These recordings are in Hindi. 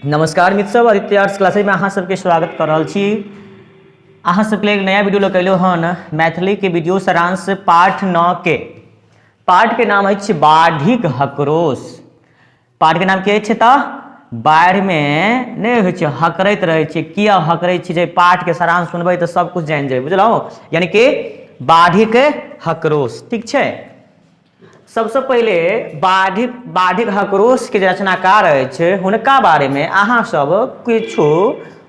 नमस्कार मित्र सब, आदित्य आर्ट्स क्लासेज में अहाँ सबके स्वागत कर रहा छी। अहाँ सबके एक नया वीडियो लेके हन मैथिली के वीडियो सारांश पाठ 9 के। पाठ के नाम है बाढ़िक हकरोश। पाठ के नाम की है बाढ़ में नहीं हो हकरैत रहे छे, किया हकरै छे, पाठ के सारांश सुनबै तो सब कुछ जान जाए, बुझलौ। यानी कि बाढ़िक हकरोश, ठीक है। सबसे पहले बाढ़िक हकरोश के रचनाकार है हुनका बारे में अहाँ सब कुछ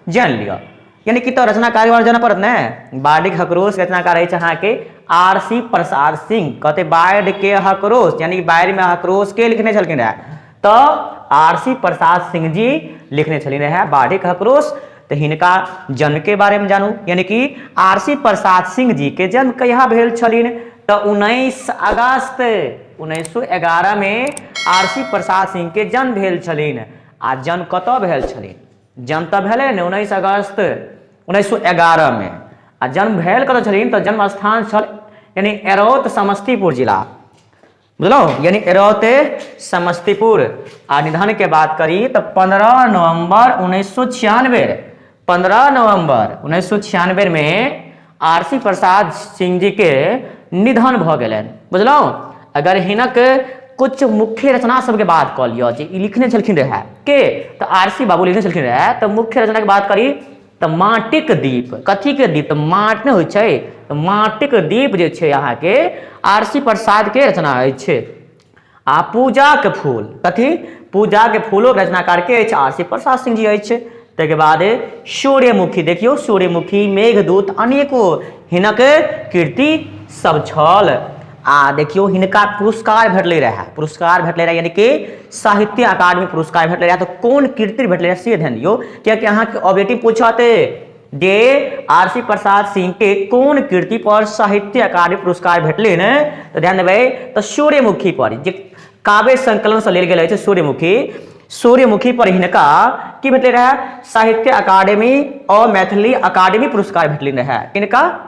जान लिया। यानी कि तो रचनाकार के बारे में जाना पड़त न। बाढ़िक हकरोश के रचनाकार है अहाँ के आर.सी. प्रसाद सिंह। कहते बाढ़ के हकरोश, यानी बाढ़ में हकरोश के लिखने छलखिन रहे तो आर.सी. प्रसाद सिंह जी लिखने छलिन रहे बाढ़िक हकरोश। तो हिनका जन्म के बारे में जानू। यानी कि आर.सी. प्रसाद सिंह जी के जन्म कहिया भेल छलिन तो 19 अगस्त 1911 में आर.सी. प्रसाद सिंह के जन्म भेल छलिन। आ जन्म कतऽ भेल छलिन? जन्म तऽ भेलै ने 19 अगस्त 1911 में। आ जन्म भेल कतऽ छलिन तो जन्म स्थान छल यानी एरौत समस्तीपुर जिला, बुझलो। यानी एरौत समस्तीपुर। आ निधन के बात करी तो 15 नवंबर 1996 में आर.सी. प्रसाद सिंह जी के निधन भ गेलन, बुझलो। अगर हिनक कुछ मुख्य रचना सबके बात कह लियो जे लिखने छलखिन रहे के तो आर.सी. बाबू लिखने छलखिन रहे तो मुख्य रचना के बात करी तो माटिक दीप। कथी के दीप? तो माट ने होइ छै तो माटिक दीप जे छै अहाँ के आर.सी. प्रसाद के रचना है। आ पूजा के फूल, कथी? पूजा के फूलों के रचनाकार के आर.सी. प्रसाद सिंह जी है। तैके बाद सूर्यमुखी, देखियो सूर्यमुखी, मेघदूत, अनेको हिनक कीर्ति सब छल। आ देखियो हिनका पुरस्कार भेटले रहे यानी कि साहित्य अकादमी पुरस्कार भेटले रहे। तो कौन कीर्ति भेटले रहे से ध्यान दियो, कियाकि अहाँ के ऑब्जेक्टिव पूछते जे आर.सी. प्रसाद सिंह के कौन कीर्ति पर साहित्य अकादमी पुरस्कार भेटले ने तो ध्यान देबै तो सूर्यमुखी पर, जे काव्य संकलन से लेल गेल है सूर्यमुखी पर हिनका की भेटले रहे? साहित्य अकादमी और मैथिली अकादमी पुरस्कार भेटले रहे। किनका?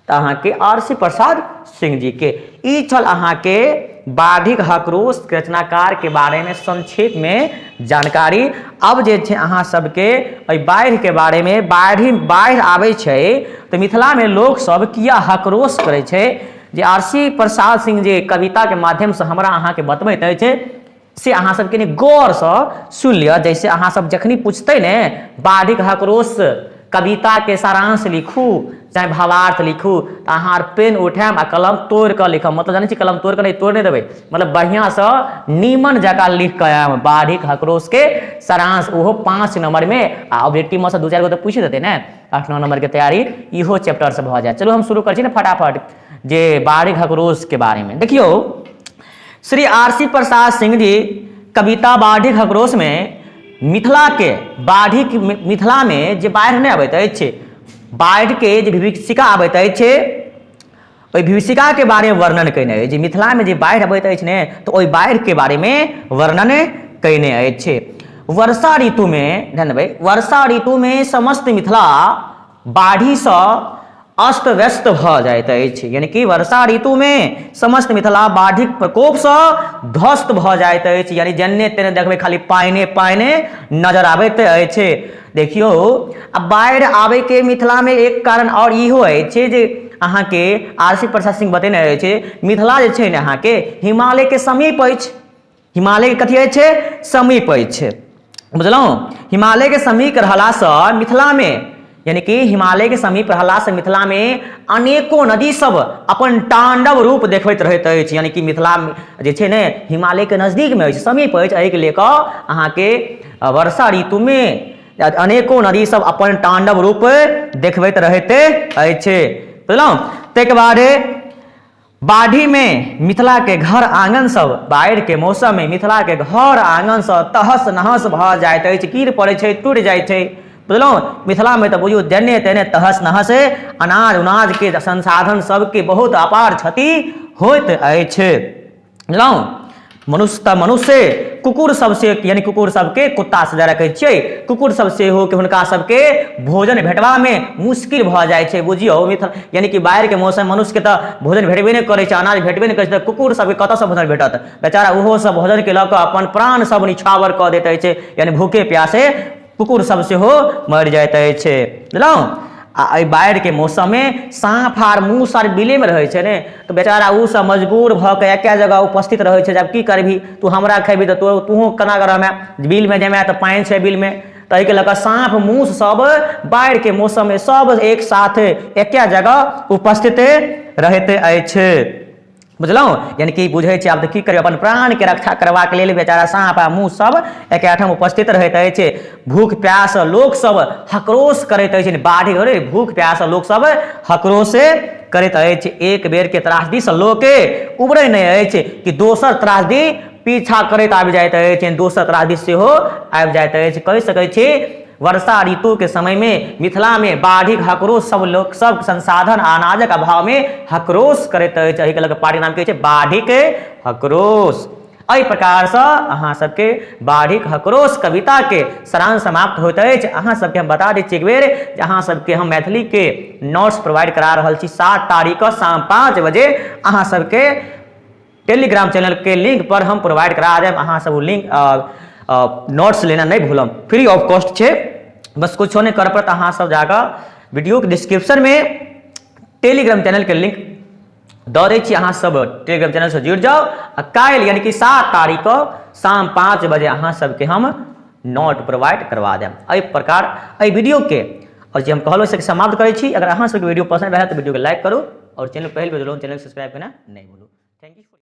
तो अहाँ के आर.सी. प्रसाद सिंह जी के। ई छल अहाँ के बाढ़िक हकरोश के रचनाकार के बारे में संक्षेप में जानकारी। अब जे छै अहाँ सबके बाढ़ि के बारे में, बाढ़ि आबै छै तो मिथिला में लोग सब किया हकरोश करे छै, जे आर.सी. प्रसाद सिंह जी कविता के माध्यम से हमरा अहाँ के बतबैत अछि से अहाँ सबके गौर से सुन लिया। जैसे अहाँ सब जखनी पूछते ने बाढ़िक हकरोश कविता के सारांश लिखू चाहे भावार्थ लिखू तो अहाँ पेन उठाम आ कलम तोड़ कर लिखम। मतलब जाने कलम तोड़ कर नहीं तोड़ नहीं देवे, मतलब बढ़िया से नीमन जका लिख के आयम बाढ़िक हकरोश के सारांश, ओहो 5 नंबर में। आ ऑब्जेक्टिव में से 2-4 गो तो पूछ देते ना, 8-9 नंबर के तैयारी इहो चैप्टर से भ जाए। चलो हम शुरू कर फटाफट जे बाढ़िक हकरोश के बारे में। देखियो श्री आर.सी. प्रसाद सिंह जी कविता बाढ़िक हकरोश में मिथिला में जे बाढ़ि नहीं आबैत अछि, बाढ़ि के जे विभीषिका आबैत अछि, ओहि विभीषिका के बारे में वर्णन कयने अछि। मिथिला में जे बाढ़ि आबैत अछि ने तो ओहि बाढ़ि के बारे में वर्णन कयने अछि। वर्षा ऋतु में ध्यान देबै, वर्षा ऋतु में समस्त मिथिला बाढ़ि से अस्त व्यस्त भ जाइत अछि। यानी कि वर्षा ऋतु में समस्त मिथिला बाढ़िक प्रकोप से ध्वस्त भ जाइत अछि। यानी जन्ने तेने देखबै खाली पाइने नजर आबैत अछि। देखियो अब बाढ़ि आबे के मिथिला में एक कारण और इहो अछि जे अहाँ के आर.सी. प्रसाद सिंह बतेने अछि, मिथिला जे छै ने अहाँ के हिमालय के समीप अछि। हिमालय के कथी अछि? समीप अछि, बुझलहुँ। हिमालय के समीप रहला से मिथिला में, यानी कि हिमालय के समीप रहला से मिथिला में अनेको नदी सब अपन तांडव रूप देखबैत रहैत अछि। यानी कि मिथिला जे छै ने हिमालय के नजदीक में अछि, समीप अछि। एहि के लेकर अहाँ के वर्षा ऋतु में अनेको नदी सब अपन तांडव रूप देखबैत रहैत अछि, बुझलहुँ। ताहिके बाद बाढ़ि में मिथिला के घर आंगन सब, बाढ़ि के मौसम में मिथिला के घर आंगन सब तहस नहस भ जाइत अछि, कीड़ पड़े छै, टूट जाइ छै, बुझलहुँ। मिथिला में तो बुझियो जन्ने तेने तहस नहस अनाज उनाज के संसाधन सबके बहुत अपार क्षति होइत अछि, बुझलहुँ। मनुष्य कुकुर सबसे, यानी कुकुर सबके कुत्ता से रखै छै, कुकुर सबसे हो कि हुनका सबके भोजन भेटवा में मुश्किल भ जाइ छै, बुझियो। यानी कि बाढ़ि के मौसम मनुष्य के तो भोजन भेटबे नहीं करे छै, अनाज भेटबे नहीं करे छै, कुकुर सबके कतऽ से भोजन भेटत? बेचारा ओहो सब भोजन के लऽ कऽ अपन प्राण सब निछावर कऽ दैत अछि, यानी भूखे प्यासे कुकुर सब से हो मर जाइत अछि। बुझलहुँ। आ बाढ़ि के मौसम में साँप आर मूस आर बिले में रहे छै ने, तो बेचारा उ सब मजबूर भ के एके जगह उपस्थित रहे छै। जब की करबी, तू हमरा खेबी तो तूहो केना करमे, बिल में जमे तो पानि छै बिल में, ताहि के लऽ साँप मूस सब बाढ़ि के मौसम में सब एक साथ एके जगह उपस्थित रहैत अछि। बुझलहुँ। यानी कि बुझे छै आब तो की करिए, अपन प्राण के रक्षा करबाक लेल बेचारा साँप आ मूस सब एके ठाम उपस्थित रहैत अछि। भूख प्यास लोक सब हकरोश करैत अछि। बाढ़ि हो रे, भूख प्यास लोक सब हकरोश करैत अछि। एक बेर के त्रासदी से लोक उबरै नहीं अछि कि दोसर त्रासदी पीछा करैत आबि जाइत अछि, दोसर त्रासदी सेहो आबि जाइत अछि। कहि सकै छी वर्षा ऋतु के समय में मिथिला में बाढ़िक हकरोश सब लोक सब संसाधन अनाजक अभाव में हकरोश करैत अछि। एहि के लऽ पार्टी नाम के छै बाढ़िक हकरोश। एहि प्रकार से अहाँ सबके बाढ़िक हकरोश कविता के सारांश समाप्त होइत अछि। अहाँ सबके हम बता दै छी एक बेर, अहाँ सबके हम मैथिली के नोट्स प्रोवाइड करा रहल छी 7 तारीख को शाम 5 बजे। अहाँ सबके टेलीग्राम चैनल के लिंक पर हम प्रोवाइड करा देब। अहाँ सब लिंक नोट्स लेना नहीं भूलम, फ्री ऑफ कॉस्ट छै। बस कुछ नहीं कर पड़ता, अहाँ सब जाकर वीडियो के डिस्क्रिप्शन में टेलीग्राम चैनल के लिंक दऽ दै छी, अहाँ सब टेलीग्राम चैनल से जुड़ जाओ। आ काल्हि यानी कि 7 तारीख को शाम 5 बजे अहाँ सबके हम नोट प्रोवाइड करवा देम। एहि प्रकार एहि वीडियो के और जे हम कहलो से समाप्त करै छी। अगर अहाँ सबके वीडियो पसंद आए तो वीडियो को लाइक करू और चैनल पहले बेर चैनल सब्सक्राइब करना नहीं भूलू। Thank you.